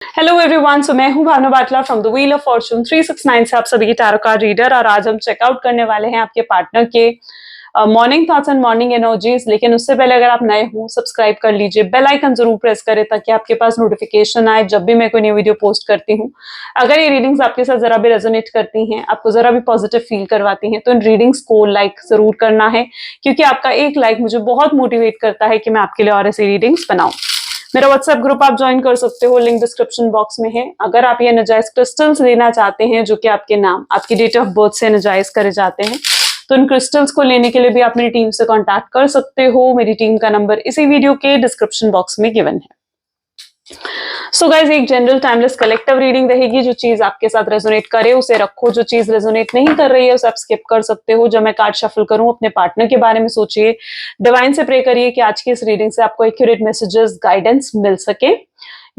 Hello everyone, so मैं हूं Bhavna Batla from the wheel of fortune 369 से आप सभी की टैरो कार्ड रीडर। और आज हम चेकआउट करने वाले हैं आपके पार्टनर के morning thoughts and morning energies. लेकिन उससे पहले अगर आप नए हो, सब्सक्राइब कर लीजिए, बेल आइकन जरूर प्रेस करें ताकि आपके पास नोटिफिकेशन आए जब भी मैं कोई न्यू वीडियो पोस्ट करती हूँ। अगर ये रीडिंग्स आपके साथ जरा भी रेजोनेट करती हैं, आपको जरा भी पॉजिटिव फील करवाती हैं, तो इन रीडिंग्स को लाइक जरूर करना है, क्योंकि आपका एक लाइक मुझे बहुत मोटिवेट करता है कि मैं आपके लिए और ऐसी रीडिंग्स बनाऊं। मेरा व्हाट्सएप ग्रुप आप ज्वाइन कर सकते हो, लिंक डिस्क्रिप्शन बॉक्स में है। अगर आप ये एनर्जाइज क्रिस्टल्स लेना चाहते हैं जो कि आपके नाम, आपकी डेट ऑफ बर्थ से एनर्जाइज करे जाते हैं, तो इन क्रिस्टल्स को लेने के लिए भी आप मेरी टीम से कांटेक्ट कर सकते हो। मेरी टीम का नंबर इसी वीडियो के डिस्क्रिप्शन बॉक्स में गिवन है। सो गाइज, एक जनरल टाइमलेस कलेक्टिव रीडिंग रहेगी। जो चीज आपके साथ रेजोनेट करे उसे रखो, जो चीज रेजोनेट नहीं कर रही है उसे आप स्किप कर सकते हो। जब मैं कार्ड शफल करूं, अपने पार्टनर के बारे में सोचिए, डिवाइन से प्रे करिए कि आज की इस रीडिंग से आपको एक्यूरेट मैसेजेस, गाइडेंस मिल सके।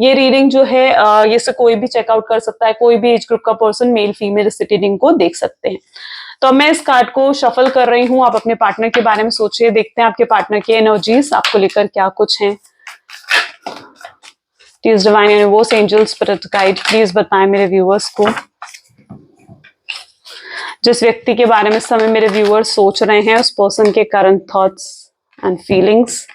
ये रीडिंग जो है ये से कोई भी चेकआउट कर सकता है, कोई भी एज ग्रुप का पर्सन, मेल फीमेल इस रीडिंग को देख सकते हैं। तो अब मैं इस कार्ड को शफल कर रही हूँ। आप अपने पार्टनर के बारे में सोचिए, देखते हैं आपके पार्टनर की एनर्जीज आपको लेकर क्या कुछ है। Please divine universe, angel, spirit guide, please बताएं मेरे व्यूअर्स को, जिस व्यक्ति के बारे में इस समय मेरे व्यूअर्स सोच रहे हैं, उस पर्सन के current thoughts and feelings.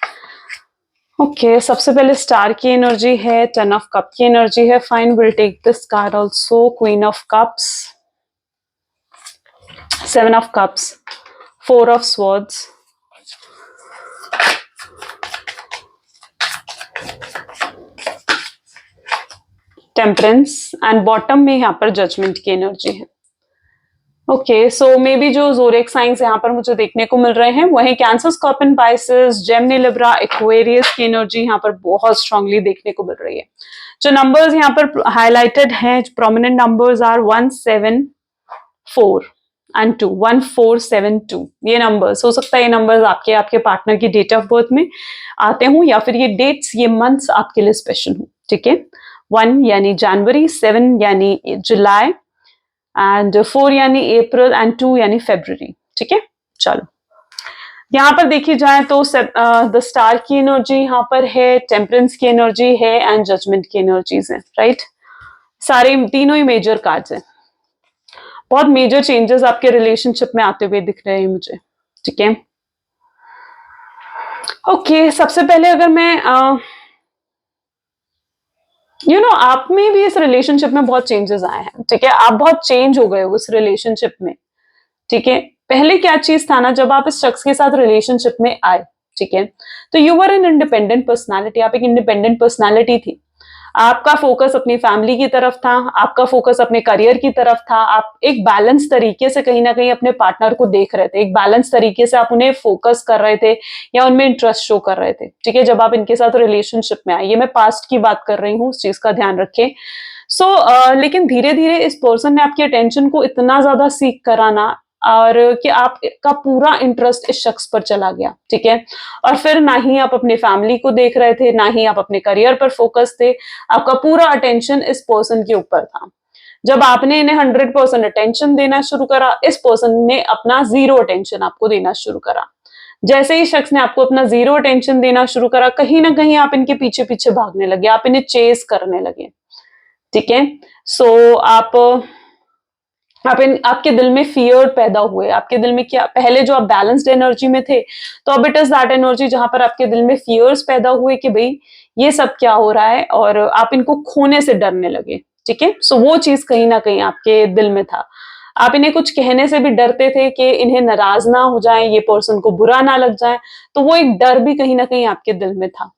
Okay, सबसे पहले स्टार की एनर्जी है, 10 ऑफ कप की एनर्जी है। Fine, will take this card also. Queen of cups, 7 of cups, 4 of swords, temperance and bottom में यहाँ पर जजमेंट की एनर्जी है। ओके, सो मे बी जो ज़ोडिएक साइंस यहाँ पर मुझे देखने को मिल रहे हैं वो है cancer, scorpion, Pisces, Gemini, Libra, Aquarius की एनर्जी यहाँ पर बहुत स्ट्रांगली देखने को मिल रही है। जो नंबर्स यहाँ पर हाईलाइटेड हैं, प्रोमिनेंट नंबर्स आर 174 एंड 2, 1472। ये नंबर्स हो सकता है, ये नंबर्स आपके पार्टनर की डेट ऑफ बर्थ में आते हों, या फिर ये डेट्स, ये मंथ्स आपके लिए स्पेशल हो। ठीक है, 1 यानी जनवरी, 7 यानी जुलाई, एंड 4 यानी अप्रैल, एंड 2 यानी फरवरी। ठीक है, चलो यहाँ पर देखी जाए तो द स्टार की एनर्जी यहाँ पर है, टेम्परेंस की एनर्जी है, एंड जजमेंट की एनर्जीज है। राइट, सारे तीनों ही मेजर कार्ड्स हैं। बहुत मेजर चेंजेस आपके रिलेशनशिप में आते हुए दिख रहे हैं मुझे। ठीक है, ओके, सबसे पहले अगर मैं आप में भी इस रिलेशनशिप में बहुत चेंजेस आए हैं। ठीक है, आप बहुत चेंज हो गए हो इस रिलेशनशिप में। ठीक है, पहले क्या चीज था ना, जब आप इस शख्स के साथ रिलेशनशिप में आए, ठीक है, तो you were an independent personality. आप एक इंडिपेंडेंट पर्सनालिटी थी। आपका फोकस अपनी फैमिली की तरफ था, आपका फोकस अपने करियर की तरफ था। आप एक बैलेंस तरीके से कहीं ना कहीं अपने पार्टनर को देख रहे थे, एक बैलेंस तरीके से आप उन्हें फोकस कर रहे थे या उनमें इंटरेस्ट शो कर रहे थे। ठीक है, जब आप इनके साथ रिलेशनशिप में आए, ये मैं पास्ट की बात कर रही हूँ, उस चीज का ध्यान रखें। लेकिन धीरे धीरे इस पर्सन ने आपकी अटेंशन को इतना ज्यादा सीख कराना, और कि आपका पूरा इंटरेस्ट इस शख्स पर चला गया। ठीक है, और फिर ना ही आप अपने फैमिली को देख रहे थे, ना ही आप अपने करियर पर फोकस थे। आपका पूरा अटेंशन इस पर्सन के ऊपर था। जब आपने इन्हें 100% अटेंशन देना शुरू करा, इस पर्सन ने अपना 0 अटेंशन आपको देना शुरू करा। जैसे ही शख्स ने आपको अपना 0 अटेंशन देना शुरू करा, कहीं ना कहीं आप इनके पीछे पीछे भागने लगे, आप इन्हें चेस करने लगे। ठीक है, आपके दिल में फियर पैदा हुए। आपके दिल में क्या, पहले जो आप बैलेंस्ड एनर्जी में थे, तो अब इट इज दैट एनर्जी जहां पर आपके दिल में फियर्स पैदा हुए कि भाई ये सब क्या हो रहा है, और आप इनको खोने से डरने लगे। ठीक है, सो वो चीज कहीं ना कहीं आपके दिल में था। आप इन्हें कुछ कहने से भी डरते थे कि इन्हें नाराज ना हो जाए, ये पर्सन को बुरा ना लग जाए। तो वो एक डर भी कहीं ना कहीं आपके दिल में था।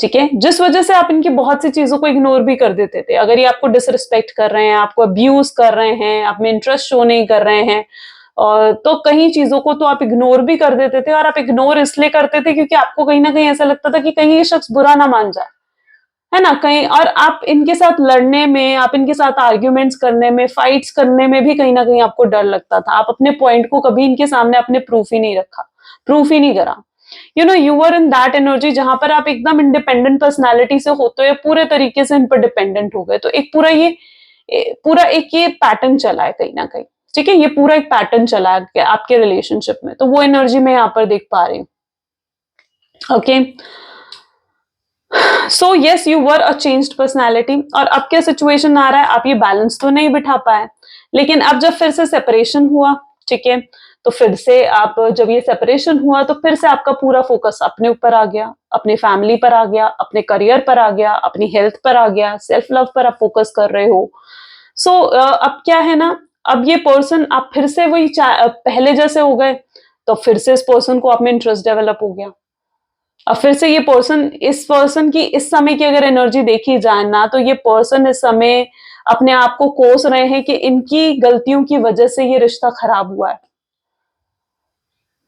ठीक है, जिस वजह से आप इनकी बहुत सी चीजों को इग्नोर भी कर देते थे। अगर ये आपको डिसरिस्पेक्ट कर रहे हैं, आपको अब्यूज कर रहे हैं, आप में इंटरेस्ट शो नहीं कर रहे हैं, और तो कई चीजों को तो आप इग्नोर भी कर देते थे। और आप इग्नोर इसलिए करते थे क्योंकि आपको कहीं ना कहीं ऐसा लगता था कि कहीं ये शख्स बुरा ना मान जाए, है ना, कहीं। और आप इनके साथ लड़ने में, आप इनके साथ आर्ग्यूमेंट्स करने में, फाइट्स करने में भी कहीं ना कहीं आपको डर लगता था। आप अपने पॉइंट को कभी इनके सामने अपने प्रूफ ही नहीं रखा, प्रूफ ही नहीं करा। You were in that energy जहां पर आप एकदम इंडिपेंडेंट पर्सनालिटी से होते हुए पूरे तरीके से इन पर डिपेंडेंट हो गए। तो एक पूरा एक ये पैटर्न चला है कहीं ना कहीं। ठीक है, ये पूरा एक पैटर्न चला है आपके रिलेशनशिप में, तो वो एनर्जी मैं यहाँ पर देख पा रही हूँ। Okay, so yes you were a changed personality, और अब क्या सिचुएशन आ रहा है, आप ये बैलेंस तो नहीं बिठा पाए, लेकिन अब जब फिर से सेपरेशन हुआ, ठीक है, तो फिर से आप जब ये सेपरेशन हुआ तो फिर से आपका पूरा फोकस अपने ऊपर आ गया, अपनी फैमिली पर आ गया, अपने करियर पर आ गया, अपनी हेल्थ पर आ गया, सेल्फ लव पर आप फोकस कर रहे हो। सो अब क्या है ना, अब ये पर्सन आप फिर से वही पहले जैसे हो गए, तो फिर से इस पर्सन को आप में इंटरेस्ट डेवलप हो गया। अब फिर से ये पर्सन, इस पर्सन की इस समय की अगर एनर्जी देखी जाए ना, तो ये पर्सन इस समय अपने आप को कोस रहे हैं कि इनकी गलतियों की वजह से ये रिश्ता खराब हुआ है,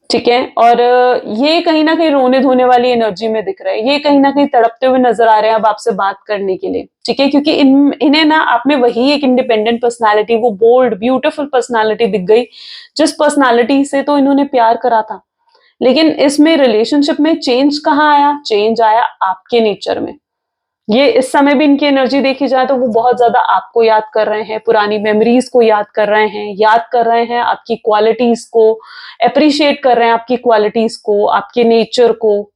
ठीक है, और ये कहीं ना कहीं रोने धोने वाली एनर्जी में दिख रहा है, ये कहीं ना कहीं तड़पते हुए नजर आ रहे हैं अब आपसे बात करने के लिए, ठीक है, क्योंकि इन्हें ना आप में वही एक इंडिपेंडेंट पर्सनालिटी, वो बोल्ड ब्यूटीफुल पर्सनालिटी दिख गई, जिस पर्सनालिटी से तो इन्होंने प्यार करा था। लेकिन इसमें रिलेशनशिप में चेंज कहाँ आया, चेंज आया आपके नेचर में। ये इस समय भी इनकी एनर्जी देखी जाए तो वो बहुत ज्यादा आपको याद कर रहे हैं, पुरानी मेमोरीज को याद कर रहे हैं, याद कर रहे हैं आपकी क्वालिटीज को, अप्रिशिएट कर रहे हैं आपकी क्वालिटीज को, आपके नेचर को।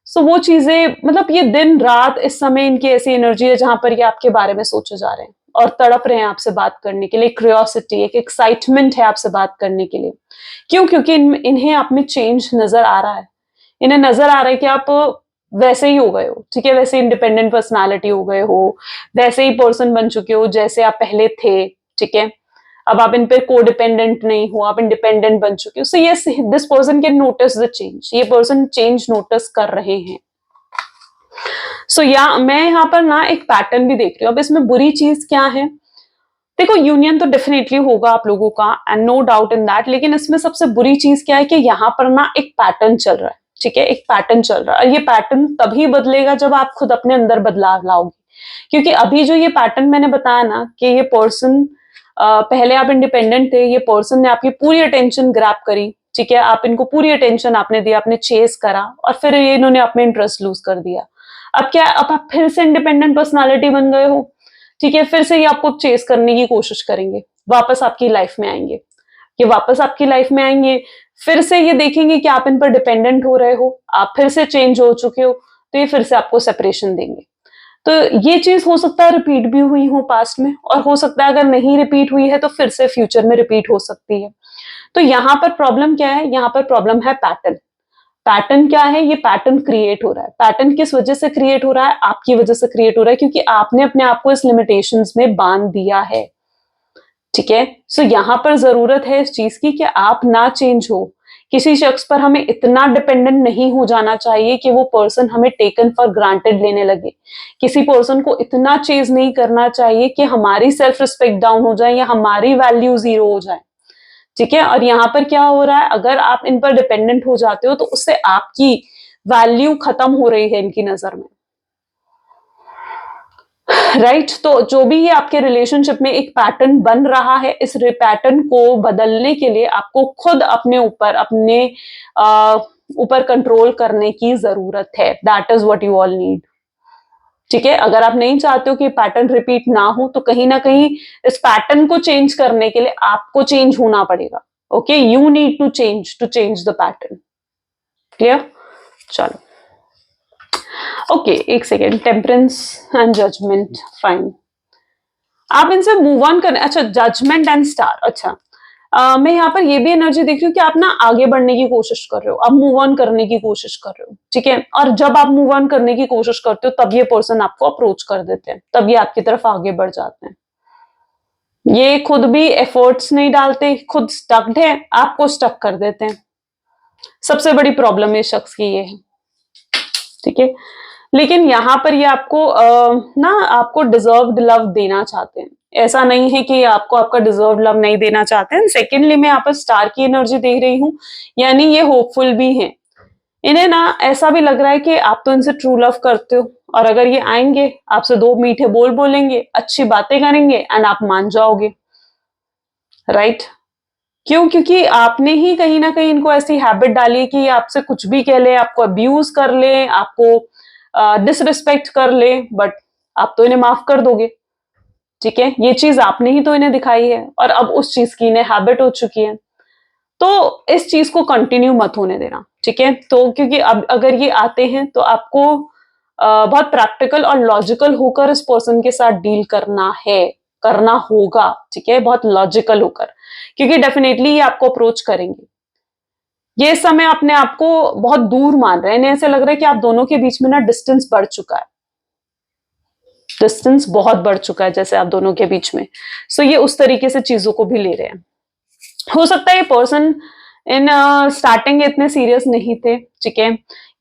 सो वो चीजें, मतलब ये दिन रात इस समय इनकी ऐसी एनर्जी है जहां पर ये आपके बारे में सोचे जा रहे हैं और तड़प रहे हैं आपसे बात करने के लिए, क्यूरियोसिटी, एक एक्साइटमेंट है आपसे बात करने के लिए। क्यों? क्योंकि इन्हें आप में चेंज नजर आ रहा है, इन्हें नजर आ रहा है कि आप वैसे ही हो गए हो, ठीक है, वैसे इंडिपेंडेंट पर्सनालिटी हो गए हो, वैसे ही पर्सन बन चुके हो जैसे आप पहले थे, ठीक है। अब आप इन पे कोडिपेंडेंट नहीं हो, आप इंडिपेंडेंट बन चुके हो। So yes, this person can notice the change, ये पर्सन चेंज नोटिस कर रहे हैं। सो या मैं यहाँ पर ना एक पैटर्न भी देख रही हूँ। अब इसमें बुरी चीज क्या है, देखो यूनियन तो डेफिनेटली होगा आप लोगों का, and no doubt in that, लेकिन इसमें सबसे बुरी चीज क्या है कि यहाँ पर ना एक पैटर्न चल रहा है, ठीक है, एक पैटर्न चल रहा है, और ये पैटर्न तभी बदलेगा जब आप खुद अपने अंदर बदलाव लाओगे। क्योंकि अभी जो ये पैटर्न मैंने बताया ना कि ये पर्सन, पहले आप इंडिपेंडेंट थे, ये पर्सन ने आपकी पूरी अटेंशन ग्रैब करी, ठीक है, आप इनको पूरी अटेंशन आपने दी, आपने चेस करा, और फिर ये इन्होंने अपने इंटरेस्ट लूज कर दिया। अब क्या, अब आप फिर से इंडिपेंडेंट पर्सनालिटी बन गए हो, ठीक है, फिर से ये आपको चेस करने की कोशिश करेंगे, वापस आपकी लाइफ में आएंगे, ये वापस आपकी लाइफ में आएंगे, फिर से ये देखेंगे कि आप इन पर डिपेंडेंट हो रहे हो, आप फिर से चेंज हो चुके हो, तो ये फिर से आपको सेपरेशन देंगे। तो ये चीज हो सकता है रिपीट भी हुई हो पास्ट में, और हो सकता है अगर नहीं रिपीट हुई है तो फिर से फ्यूचर में रिपीट हो सकती है। तो यहाँ पर प्रॉब्लम क्या है, यहाँ पर प्रॉब्लम है पैटर्न। पैटर्न क्या है, ये पैटर्न क्रिएट हो रहा है। पैटर्न किस वजह से क्रिएट हो रहा है, आपकी वजह से क्रिएट हो रहा है, क्योंकि आपने अपने आप को इस लिमिटेशंस में बांध दिया है, ठीक है। सो यहाँ पर जरूरत है इस चीज की कि आप ना चेंज हो। किसी शख्स पर हमें इतना डिपेंडेंट नहीं हो जाना चाहिए कि वो पर्सन हमें टेकन फॉर ग्रांटेड लेने लगे। किसी पर्सन को इतना चेज नहीं करना चाहिए कि हमारी सेल्फ रिस्पेक्ट डाउन हो जाए या हमारी वैल्यू जीरो हो जाए, ठीक है। और यहाँ पर क्या हो रहा है, अगर आप इन पर डिपेंडेंट हो जाते हो तो उससे आपकी वैल्यू खत्म हो रही है इनकी नजर में, राइट। तो जो भी ये आपके रिलेशनशिप में एक पैटर्न बन रहा है, इस पैटर्न को बदलने के लिए आपको खुद अपने ऊपर, अपने ऊपर कंट्रोल करने की जरूरत है। That is what you all need, ठीक है। अगर आप नहीं चाहते हो कि पैटर्न रिपीट ना हो, तो कहीं ना कहीं इस पैटर्न को चेंज करने के लिए आपको चेंज होना पड़ेगा। Okay, you need to change the pattern. Clear? चलो, ओके, एक second. Temperance and judgement, fine. आप इनसे मूव ऑन करने, अच्छा, जजमेंट एंड स्टार, अच्छा। मैं यहाँ पर ये भी एनर्जी देख रही हूँ कि आप ना आगे बढ़ने की कोशिश कर रहे हो, आप मूव ऑन करने की कोशिश कर रहे हो, ठीक है। और जब आप मूव ऑन करने की कोशिश करते हो तब ये पर्सन आपको अप्रोच कर देते हैं, तब ये आपकी तरफ आगे बढ़ जाते हैं। ये खुद भी एफर्ट्स नहीं डालते, खुद स्टक्ड है, आपको स्टक कर देते हैं। सबसे बड़ी प्रॉब्लम इस शख्स की ये है, ठीक है। लेकिन यहाँ पर ये आपको ना आपको डिजर्व्ड लव देना चाहते हैं। ऐसा नहीं है कि आपको आपका डिजर्व लव नहीं देना चाहते हैं। सेकेंडली, मैं यहाँ पर स्टार की एनर्जी देख रही हूँ, यानी ये होपफुल भी हैं। इन्हें ना ऐसा भी लग रहा है कि आप तो इनसे ट्रू लव करते हो, और अगर ये आएंगे आपसे दो मीठे बोल बोलेंगे, अच्छी बातें करेंगे, एंड आप मान जाओगे, राइट। क्यों? क्योंकि आपने ही कहीं ना कहीं इनको ऐसी हैबिट डाली है कि ये आपसे कुछ भी कह ले, आपको अब्यूज कर ले, आपको डिसरिस्पेक्ट कर ले, बट आप तो इन्हें माफ कर दोगे, ठीक है। ये चीज आपने ही तो इन्हें दिखाई है, और अब उस चीज की इन्हें हैबिट हो चुकी है। तो इस चीज को कंटिन्यू मत होने देना, ठीक है। तो क्योंकि अब अगर ये आते हैं तो आपको बहुत प्रैक्टिकल और लॉजिकल होकर इस पर्सन के साथ डील करना है, करना होगा, ठीक है, बहुत लॉजिकल होकर, क्योंकि डेफिनेटली ये आपको अप्रोच करेंगे। ये समय अपने आप को बहुत दूर मान रहे हैं, इन्हें ऐसे लग रहा है कि आप दोनों के बीच में ना डिस्टेंस बढ़ चुका है, डिस्टेंस बहुत बढ़ चुका है जैसे आप दोनों के बीच में। सो ये उस तरीके से चीजों को भी ले रहे हैं। हो सकता है ये पर्सन इन स्टार्टिंग इतने सीरियस नहीं थे, ठीक है,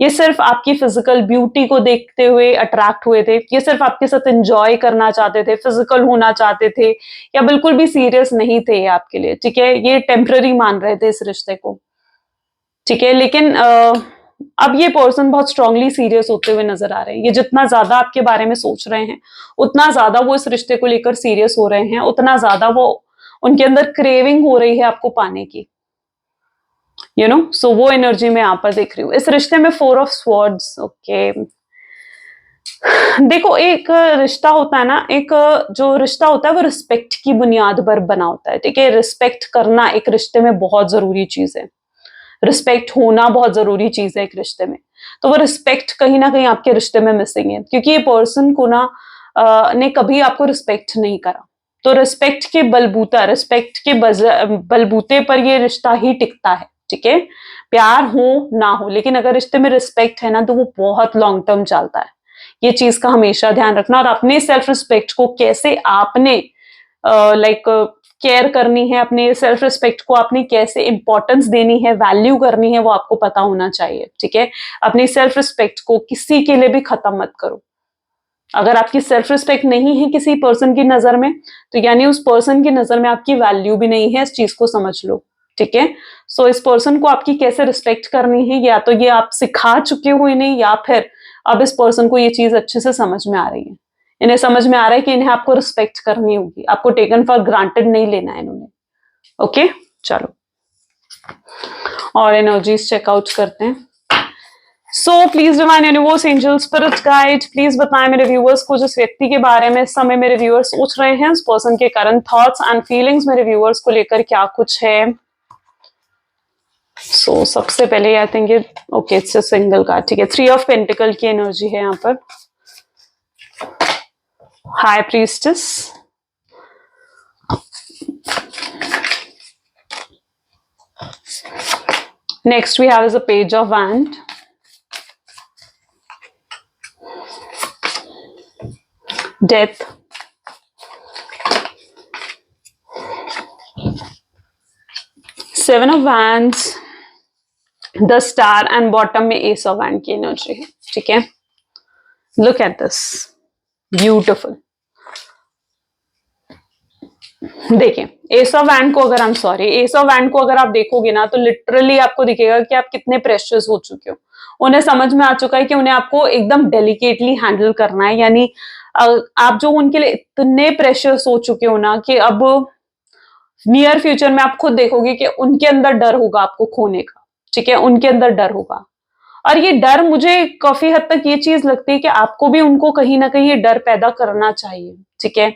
ये सिर्फ आपकी फिजिकल ब्यूटी को देखते हुए अट्रैक्ट हुए थे, ये सिर्फ आपके साथ एंजॉय करना चाहते थे, फिजिकल होना चाहते थे, या बिल्कुल भी सीरियस नहीं थे ये आपके लिए, ठीक है, ये टेम्पररी मान रहे थे इस रिश्ते को, ठीक है, लेकिन अब ये पर्सन बहुत स्ट्रांगली सीरियस होते हुए नजर आ रहे हैं। ये जितना ज्यादा आपके बारे में सोच रहे हैं, उतना ज्यादा वो इस रिश्ते को लेकर सीरियस हो रहे हैं, उतना ज्यादा वो उनके अंदर क्रेविंग हो रही है आपको पाने की, यू नो। सो वो एनर्जी मैं यहां पर देख रही हूँ इस रिश्ते में। 4 ऑफ स्वॉर्ड्स, ओके। देखो, एक रिश्ता होता है ना, एक जो रिश्ता होता है वो रिस्पेक्ट की बुनियाद पर बना होता है, ठीक है। रिस्पेक्ट करना एक रिश्ते में बहुत जरूरी चीज है, रिस्पेक्ट होना बहुत जरूरी चीज है एक रिश्ते में। तो वो रिस्पेक्ट कहीं ना कहीं आपके रिश्ते में मिसिंग है, क्योंकि ये पर्सन को ना ने कभी आपको रिस्पेक्ट नहीं करा। तो रिस्पेक्ट के बलबूता, रिस्पेक्ट के बलबूते पर ये रिश्ता ही टिकता है, ठीक है, प्यार हो ना हो, लेकिन अगर रिश्ते में रिस्पेक्ट है ना तो वो बहुत लॉन्ग टर्म चलता है। ये चीज का हमेशा ध्यान रखना, और अपने सेल्फ रिस्पेक्ट को कैसे आपने लाइक केयर करनी है, अपने सेल्फ रिस्पेक्ट को आपने कैसे इंपॉर्टेंस देनी है, वैल्यू करनी है, वो आपको पता होना चाहिए, ठीक है। अपनी सेल्फ रिस्पेक्ट को किसी के लिए भी खत्म मत करो। अगर आपकी सेल्फ रिस्पेक्ट नहीं है किसी पर्सन की नजर में, तो यानी उस पर्सन की नजर में आपकी वैल्यू भी नहीं है, इस चीज को समझ लो, ठीक है। सो इस पर्सन को आपकी कैसे रिस्पेक्ट करनी है, या तो ये आप सिखा चुके हो इन्हें, या फिर अब इस पर्सन को ये चीज अच्छे से समझ में आ रही है। इन्हें समझ में आ रहा है कि इन्हें आपको रिस्पेक्ट करनी होगी, आपको टेकन फॉर ग्रांटेड नहीं लेना है इन्होंने, ओके। चलो और एनर्जीज चेकआउट करते हैं। So please divine universe, angel, spirit guide, please बताएं मेरे व्यूअर्स को, जिस व्यक्ति के बारे में इस समय मेरे व्यूअर्स सोच रहे हैं, उस पर्सन के करंट थॉट्स एंड फीलिंग्स मेरे व्यूअर्स को लेकर क्या कुछ है। सो सबसे पहले I think okay, it's a single card, ठीक है। 3 ऑफ पेंटिकल की एनर्जी है यहाँ पर, high priestess, next we have is a page of wand, death, seven of wands, the star, and bottom में एस ऑफ वैंड की energy है, ठीक है। Look at this, beautiful. देखिए, एस ऑफ वैंड को अगर एस ऑफ वैंड को अगर आप देखोगे ना, तो लिटरली आपको दिखेगा कि आप कितने प्रेशियस हो चुके हो। उन्हें समझ में आ चुका है कि उन्हें आपको एकदम डेलिकेटली हैंडल करना है, यानी आप जो उनके लिए इतने प्रेशियस हो चुके हो ना, कि अब नियर फ्यूचर में आप खुद देखोगे कि उनके अंदर डर होगा आपको खोने का, ठीक है, उनके अंदर डर होगा। और ये डर, मुझे काफी हद तक ये चीज लगती है कि आपको भी उनको कहीं ना कहीं ये डर पैदा करना चाहिए, ठीक है।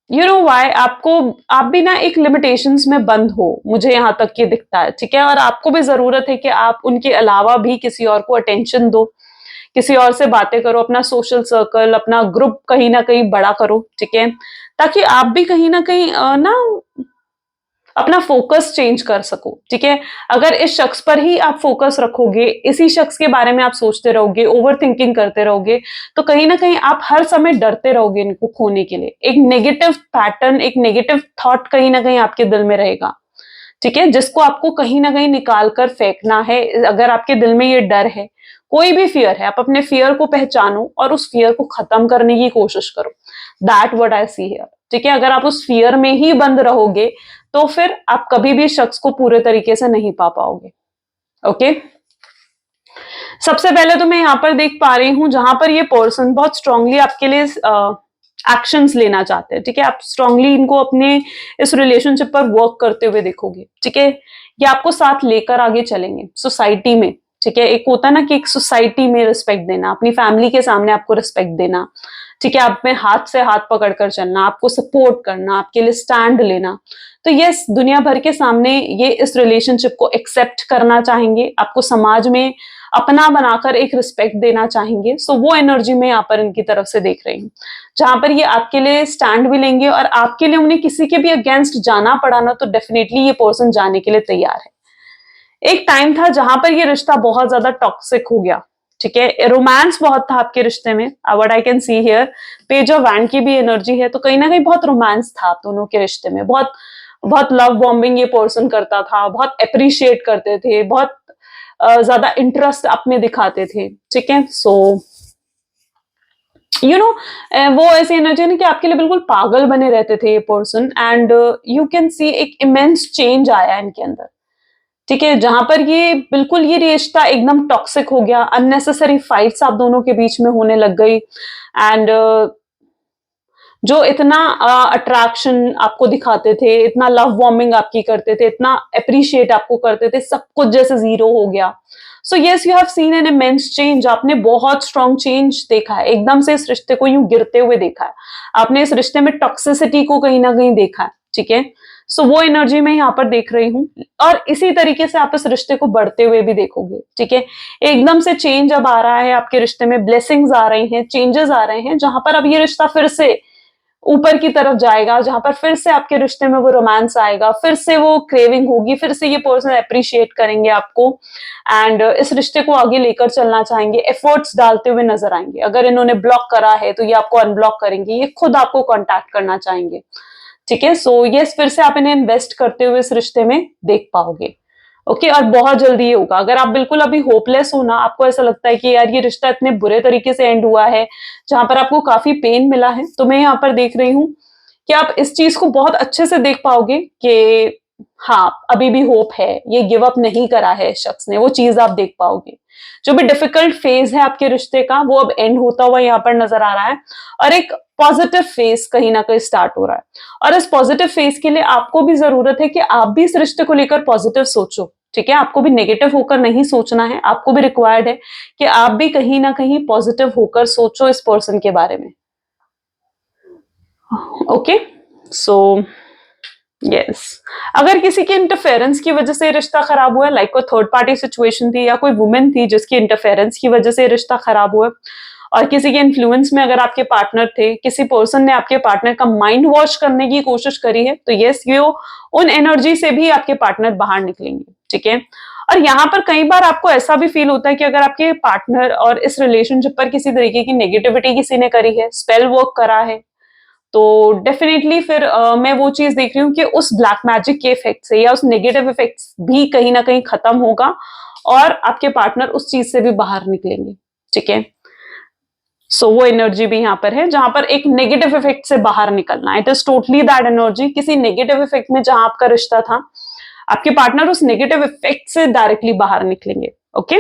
यू नो व्हाई, आपको, आप भी ना एक लिमिटेशंस में बंद हो, मुझे यहाँ तक ये दिखता है, ठीक है। और आपको भी जरूरत है कि आप उनके अलावा भी किसी और को अटेंशन दो, किसी और से बातें करो, अपना सोशल सर्कल, अपना ग्रुप कहीं ना कहीं बड़ा करो, ठीक है, ताकि आप भी कहीं ना कहीं ना अपना फोकस चेंज कर सको, ठीक है। अगर इस शख्स पर ही आप फोकस रखोगे, इसी शख्स के बारे में आप सोचते रहोगे, ओवर थिंकिंग करते रहोगे, तो कहीं ना कहीं आप हर समय डरते रहोगे इनको खोने के लिए। एक नेगेटिव पैटर्न, एक नेगेटिव थॉट कहीं ना कहीं आपके दिल में रहेगा, ठीक है, जिसको आपको कहीं ना कहीं निकाल कर फेंकना है। अगर आपके दिल में ये डर है, कोई भी फियर है, आप अपने फियर को पहचानो और उस फियर को खत्म करने की कोशिश करो। That what I see here, ठीक है। अगर आप उस फियर में ही बंद रहोगे, तो फिर आप कभी भी शख्स को पूरे तरीके से नहीं पा पाओगे, ओके। सबसे पहले तो मैं यहां पर देख पा रही हूं, जहां पर ये पर्सन बहुत स्ट्रांगली आपके लिए एक्शंस लेना चाहते हैं, ठीक है। आप स्ट्रांगली इनको अपने इस रिलेशनशिप पर वर्क करते हुए देखोगे, ठीक है। ये आपको साथ लेकर आगे चलेंगे सोसाइटी में, ठीक है। एक होता है ना कि एक सोसाइटी में रिस्पेक्ट देना, अपनी फैमिली के सामने आपको रिस्पेक्ट देना, ठीक है, आप में हाथ से हाथ पकड़कर चलना, आपको सपोर्ट करना, आपके लिए स्टैंड लेना। तो यस, दुनिया भर के सामने ये इस रिलेशनशिप को एक्सेप्ट करना चाहेंगे, आपको समाज में अपना बनाकर एक रिस्पेक्ट देना चाहेंगे। सो वो एनर्जी में यहाँ पर इनकी तरफ से देख रही हूँ, जहां पर ये आपके लिए स्टैंड भी लेंगे और आपके लिए उन्हें किसी के भी अगेंस्ट जाना पड़ा ना, तो डेफिनेटली ये पर्सन जाने के लिए तैयार है। एक टाइम था जहां पर ये रिश्ता बहुत ज्यादा टॉक्सिक हो गया, ठीक है, रोमांस बहुत था आपके रिश्ते में। What I can see here, page of wand की भी एनर्जी है, तो कहीं ना कहीं बहुत रोमांस था आप दोनों के रिश्ते में, बहुत बहुत लव बॉम्बिंग ये पर्सन करता था, बहुत अप्रिशिएट करते थे, बहुत ज्यादा इंटरेस्ट आप में दिखाते थे, ठीक है। सो यू नो, वो ऐसी एनर्जी है कि आपके लिए बिल्कुल पागल बने रहते थे ये person, and you can see एक इमेंस चेंज आया इनके अंदर, ठीक है, जहां पर ये बिल्कुल ये रिश्ता एकदम टॉक्सिक हो गया, अननेसेसरी फाइट्स आप दोनों के बीच में होने लग गई, एंड जो इतना अट्रैक्शन आपको दिखाते थे, इतना लव वार्मिंग आपकी करते थे, इतना अप्रिशिएट आपको करते थे, सब कुछ जैसे जीरो हो गया। So yes, you have seen an immense change, आपने बहुत स्ट्रॉन्ग चेंज देखा है, एकदम से इस रिश्ते को यूं गिरते हुए देखा है, आपने इस रिश्ते में टॉक्सिसिटी को कहीं ना कहीं देखा है, ठीक है। सो वो एनर्जी मैं यहाँ पर देख रही हूँ, और इसी तरीके से आप इस रिश्ते को बढ़ते हुए भी देखोगे, ठीक है। एकदम से चेंज अब आ रहा है आपके रिश्ते में, ब्लेसिंग्स आ रही हैं, चेंजेस आ रहे हैं, जहां पर अब ये रिश्ता फिर से ऊपर की तरफ जाएगा, जहां पर फिर से आपके रिश्ते में वो रोमांस आएगा, फिर से वो क्रेविंग होगी, फिर से ये पर्सन अप्रिशिएट करेंगे आपको, एंड इस रिश्ते को आगे लेकर चलना चाहेंगे, एफर्ट्स डालते हुए नजर आएंगे। अगर इन्होंने ब्लॉक करा है तो ये आपको अनब्लॉक करेंगे, ये खुद आपको कांटेक्ट करना चाहेंगे, ठीक है। सो यस, फिर से आप इन्हें इन्वेस्ट करते हुए इस रिश्ते में देख पाओगे, ओके। और बहुत जल्दी ये होगा। अगर आप बिल्कुल अभी होपलेस हो ना, आपको ऐसा लगता है कि यार ये रिश्ता इतने बुरे तरीके से एंड हुआ है, जहां पर आपको काफी पेन मिला है, तो मैं यहाँ पर देख रही हूँ कि आप इस चीज को बहुत अच्छे से देख पाओगे कि हाँ, अभी भी होप है, ये गिव अप नहीं करा है शख्स ने, वो चीज आप देख पाओगे। जो भी डिफिकल्ट फेज है आपके रिश्ते का, वो अब एंड होता हुआ यहाँ पर नजर आ रहा है, और एक पॉजिटिव फेज कहीं ना कहीं स्टार्ट हो रहा है। और इस पॉजिटिव फेज के लिए आपको भी जरूरत है कि आप भी इस रिश्ते को लेकर पॉजिटिव सोचो, ठीक है। आपको भी नेगेटिव होकर नहीं सोचना है, आपको भी रिक्वायर्ड है कि आप भी कहीं ना कहीं पॉजिटिव होकर सोचो इस पर्सन के बारे में, ओके। सो यस, अगर किसी के इंटरफेरेंस की वजह से रिश्ता खराब हुआ, लाइक कोई थर्ड पार्टी सिचुएशन थी या कोई वुमेन थी जिसकी इंटरफेरेंस की वजह से रिश्ता खराब हुआ, और किसी के इन्फ्लुएंस में अगर आपके पार्टनर थे, किसी पर्सन ने आपके पार्टनर का माइंड वॉश करने की कोशिश करी है, तो यस, ये उन एनर्जी से भी आपके पार्टनर बाहर निकलेंगे, ठीक है। और यहाँ पर कई बार आपको ऐसा भी फील होता है कि अगर आपके पार्टनर और इस रिलेशनशिप पर किसी तरीके की नेगेटिविटी किसी ने करी है, स्पेल वर्क करा है, तो डेफिनेटली फिर मैं वो चीज देख रही हूँ कि उस ब्लैक मैजिक के इफेक्ट से या उस नेगेटिव इफेक्ट्स भी कहीं ना कहीं खत्म होगा, और आपके पार्टनर उस चीज से भी बाहर निकलेंगे, ठीक है। सो वो एनर्जी भी यहाँ पर है, जहां पर एक नेगेटिव इफेक्ट से बाहर निकलना, it is totally that energy. किसी नेगेटिव इफेक्ट में जहां आपका रिश्ता था, आपके पार्टनर उस नेगेटिव इफेक्ट से डायरेक्टली बाहर निकलेंगे, ओके।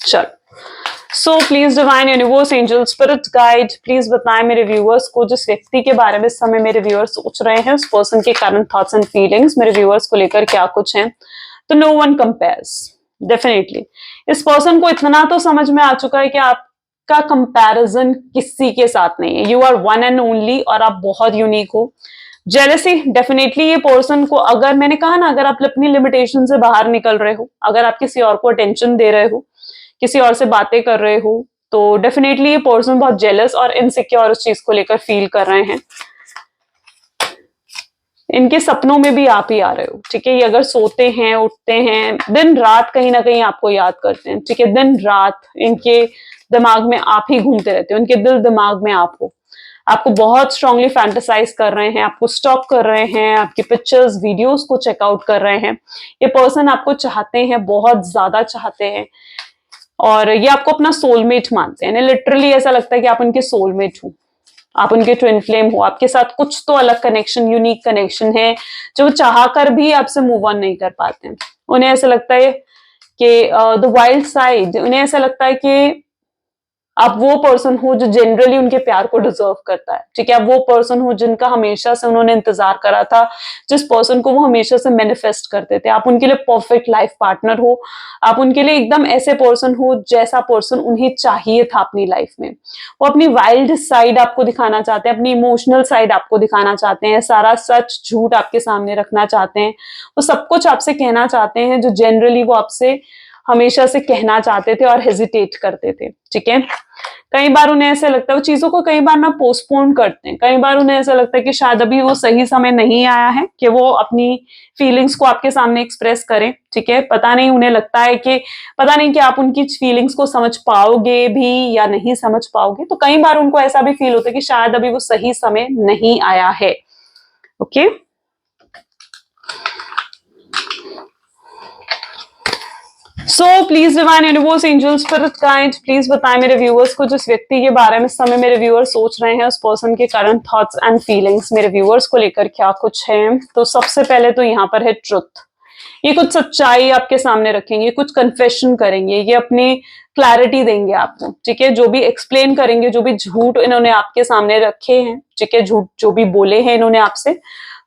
चलो, so please divine universe, angel, spirit guide, please बताएं मेरे व्यूअर्स को, जिस व्यक्ति के बारे में इस समय मेरे व्यूअर्स सोच रहे हैं, उस पर्सन के करंट थॉट्स एंड फीलिंग्स मेरे व्यूअर्स को लेकर क्या कुछ हैं। तो नो वन कंपेयर्स, डेफिनेटली इस पर्सन को इतना तो समझ में आ चुका है कि आपका कंपैरिजन किसी के साथ नहीं है, you are one and only, और आप बहुत यूनिक हो। जेलसी, डेफिनेटली ये पर्सन को, अगर मैंने कहा ना, अगर आप अपनी लिमिटेशन से बाहर निकल रहे हो, अगर आप किसी और को अटेंशन दे रहे हो, किसी और से बातें कर रहे हो, तो डेफिनेटली ये पर्सन बहुत जेलस और इनसिक्योर उस चीज को लेकर फील कर रहे हैं। इनके सपनों में भी आप ही आ रहे हो, ठीक है। ये अगर सोते हैं, उठते हैं, दिन रात कहीं ना कहीं आपको याद करते हैं, ठीक है। दिन रात इनके दिमाग में आप ही घूमते रहते हो, इनके दिल दिमाग में आप हो, आपको बहुत स्ट्रांगली फैंटेसाइज कर रहे हैं, आपको स्टॉक कर रहे हैं, आपकी पिक्चर्स वीडियोस को चेकआउट कर रहे हैं। ये पर्सन आपको चाहते हैं, बहुत ज्यादा चाहते हैं, और ये आपको अपना सोलमेट मानते हैं। लिटरली ऐसा लगता है कि आप उनके सोलमेट हो, आप उनके ट्विन फ्लेम हो, आपके साथ कुछ तो अलग कनेक्शन, यूनिक कनेक्शन है, जो चाह कर भी आपसे मूव ऑन नहीं कर पाते हैं। उन्हें ऐसा लगता है कि द वाइल्ड साइड, उन्हें ऐसा लगता है कि आप वो पर्सन हो जो जनरली उनके प्यार को डिजर्व करता है, ठीक है। आप वो पर्सन हो जिनका हमेशा से उन्होंने इंतजार करा था, जिस पर्सन को वो हमेशा से मैनिफेस्ट करते थे। आप उनके लिए परफेक्ट लाइफ पार्टनर हो, आप उनके लिए एकदम ऐसे पर्सन हो जैसा पर्सन उन्हें चाहिए था अपनी लाइफ में। वो अपनी वाइल्ड साइड आपको दिखाना चाहते हैं, अपनी इमोशनल साइड आपको दिखाना चाहते हैं, सारा सच झूठ आपके सामने रखना चाहते हैं, वो सब कुछ आपसे कहना चाहते हैं जो जनरली वो आपसे हमेशा से कहना चाहते थे और हेजिटेट करते थे, ठीक है। कई बार उन्हें ऐसा लगता है, वो चीजों को कई बार ना पोस्टपोन करते हैं, कई बार उन्हें ऐसा लगता है कि शायद अभी वो सही समय नहीं आया है कि वो अपनी फीलिंग्स को आपके सामने एक्सप्रेस करें, ठीक है। पता नहीं, उन्हें लगता है कि पता नहीं कि आप उनकी फीलिंग्स को समझ पाओगे भी या नहीं समझ पाओगे। तो कई बार उनको ऐसा भी फील होता है कि शायद अभी वो सही समय नहीं आया है, okay. So please divine universe, angel, spirit guide, please बताएं मेरे व्यूअर्स को जिस व्यक्ति के बारे में इस समय मेरे व्यूअर्स सोच रहे हैं, उस पर्सन के करंट थॉट्स एंड फीलिंग्स मेरे व्यूअर्स को लेकर क्या कुछ है। तो सबसे पहले तो यहाँ पर है ट्रुथ। ये कुछ सच्चाई आपके सामने रखेंगे, कुछ कन्फेशन करेंगे, ये अपनी क्लैरिटी देंगे आपको, ठीक है। जो भी एक्सप्लेन करेंगे, जो भी झूठ इन्होंने आपके सामने रखे हैं, ठीक है, झूठ जो भी बोले हैं इन्होंने आपसे,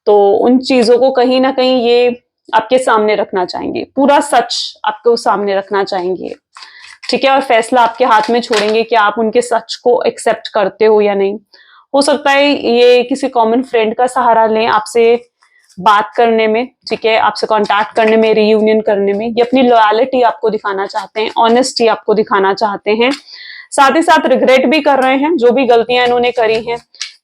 तो उन चीजों को कहीं ना कहीं ये आपके सामने रखना चाहेंगे, पूरा सच आपको सामने रखना चाहेंगे, ठीक है। और फैसला आपके हाथ में छोड़ेंगे कि आप उनके सच को एक्सेप्ट करते हो या नहीं। हो सकता है ये किसी कॉमन फ्रेंड का सहारा लें आपसे बात करने में, ठीक है, आपसे कांटेक्ट करने में, रियूनियन करने में। ये अपनी लॉयलिटी आपको दिखाना चाहते हैं, ऑनेस्टी आपको दिखाना चाहते हैं, साथ ही साथ रिग्रेट भी कर रहे हैं जो भी गलतियां इन्होंने करी हैं,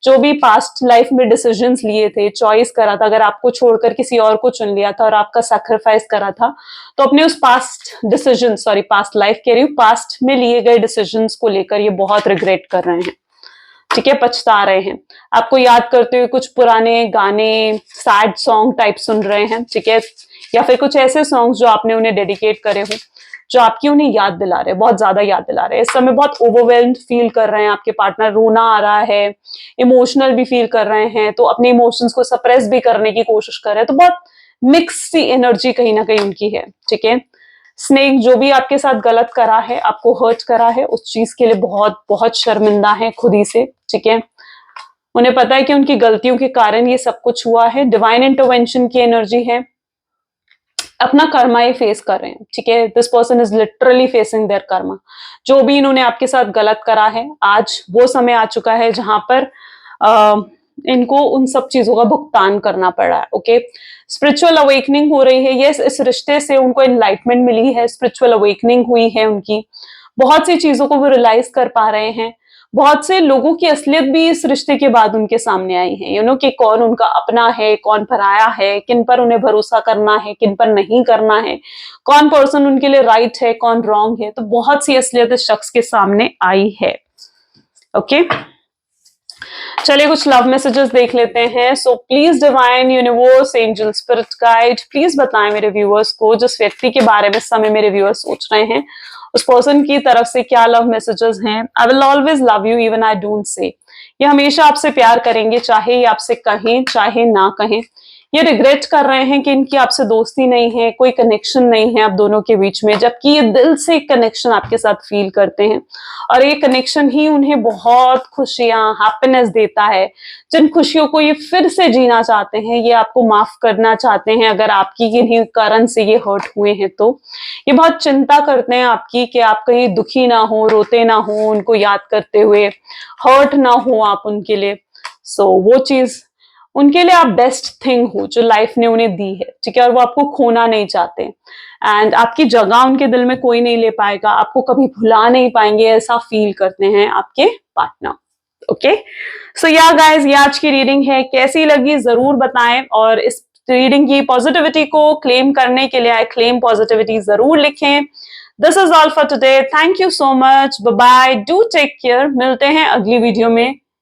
जो भी पास्ट लाइफ में डिसीजंस लिए थे, चॉइस करा था, अगर आपको छोड़कर किसी और को चुन लिया था और आपका सैक्रिफाइस करा था, तो अपने उस past decision, sorry past life कह रही हूँ, पास्ट में लिए गए डिसीजंस को लेकर ये बहुत रिग्रेट कर रहे हैं, ठीक है, पछता रहे हैं। आपको याद करते हुए कुछ पुराने गाने, सैड सॉन्ग टाइप सुन रहे हैं, ठीक है, या फिर कुछ ऐसे सॉन्ग्स जो आपने उन्हें डेडिकेट करे हो, जो आपकी उन्हें याद दिला रहे हैं, बहुत ज्यादा याद दिला रहे हैं। इस समय बहुत ओवरवेल्म्ड फील कर रहे हैं आपके पार्टनर, रोना आ रहा है, इमोशनल भी फील कर रहे हैं, तो अपने इमोशंस को सप्रेस भी करने की कोशिश कर रहे हैं। तो बहुत मिक्स सी एनर्जी कहीं ना कहीं उनकी है, ठीक है। स्नेक जो भी आपके साथ गलत करा है, आपको हर्ट करा है, उस चीज के लिए बहुत बहुत शर्मिंदा है खुद ही से, ठीक है। उन्हें पता है कि उनकी गलतियों के कारण ये सब कुछ हुआ है। डिवाइन इंटरवेंशन की एनर्जी है, अपना कर्मा ये फेस कर रहे हैं, ठीक है। This person is literally facing their karma. जो भी इन्होंने आपके साथ गलत करा है, आज वो समय आ चुका है जहां पर इनको उन सब चीजों का भुगतान करना पड़ा है, ओके। स्पिरिचुअल अवेकनिंग हो रही है, यस, इस रिश्ते से उनको एनलाइटमेंट मिली है, स्पिरिचुअल अवेकनिंग हुई है उनकी, बहुत सी चीजों को वो रियलाइज कर पा रहे हैं। बहुत से लोगों की असलियत भी इस रिश्ते के बाद उनके सामने आई है, यू नो, कि कौन उनका अपना है, कौन पराया है, किन पर उन्हें भरोसा करना है, किन पर नहीं करना है, कौन पर्सन उनके लिए राइट है, कौन रॉन्ग है। तो बहुत सी असलियत इस शख्स के सामने आई है, ओके। चलिए कुछ लव मैसेजेस देख लेते हैं। So please divine universe, angel, spirit guide, please बताएं मेरे व्यूअर्स को जिस व्यक्ति के बारे में इस समय मेरे व्यूअर्स सोच रहे हैं, उस पर्सन की तरफ से क्या लव मैसेजेस हैं। I will always love you even I don't say. ये हमेशा आपसे प्यार करेंगे, चाहे ये आपसे कहें चाहे ना कहें। ये रिग्रेट कर रहे हैं कि इनकी आपसे दोस्ती नहीं है, कोई कनेक्शन नहीं है आप दोनों के बीच में, जबकि ये दिल से एक कनेक्शन आपके साथ फील करते हैं और ये कनेक्शन ही उन्हें बहुत खुशियां, हैप्पीनेस देता है। जिन खुशियों को ये फिर से जीना चाहते हैं, ये आपको माफ करना चाहते हैं अगर आपकी किन्हीं कारण से ये हर्ट हुए हैं तो। ये बहुत चिंता करते हैं आपकी कि आप कहीं दुखी ना हो, रोते ना हो, उनको याद करते हुए हर्ट ना हो आप उनके लिए। सो वो चीज उनके लिए आप बेस्ट थिंग हो जो लाइफ ने उन्हें दी है, ठीक है। और वो आपको खोना नहीं चाहते एंड आपकी जगह उनके दिल में कोई नहीं ले पाएगा, आपको कभी भुला नहीं पाएंगे, ऐसा फील करते हैं आपके पार्टनर, ओके। सो या गाइस, ये आज की रीडिंग है, कैसी लगी जरूर बताएं। और इस रीडिंग की पॉजिटिविटी को क्लेम करने के लिए आई क्लेम पॉजिटिविटी जरूर लिखें। This is all for today, thank you so much, bye bye, do take care. मिलते हैं अगली वीडियो में।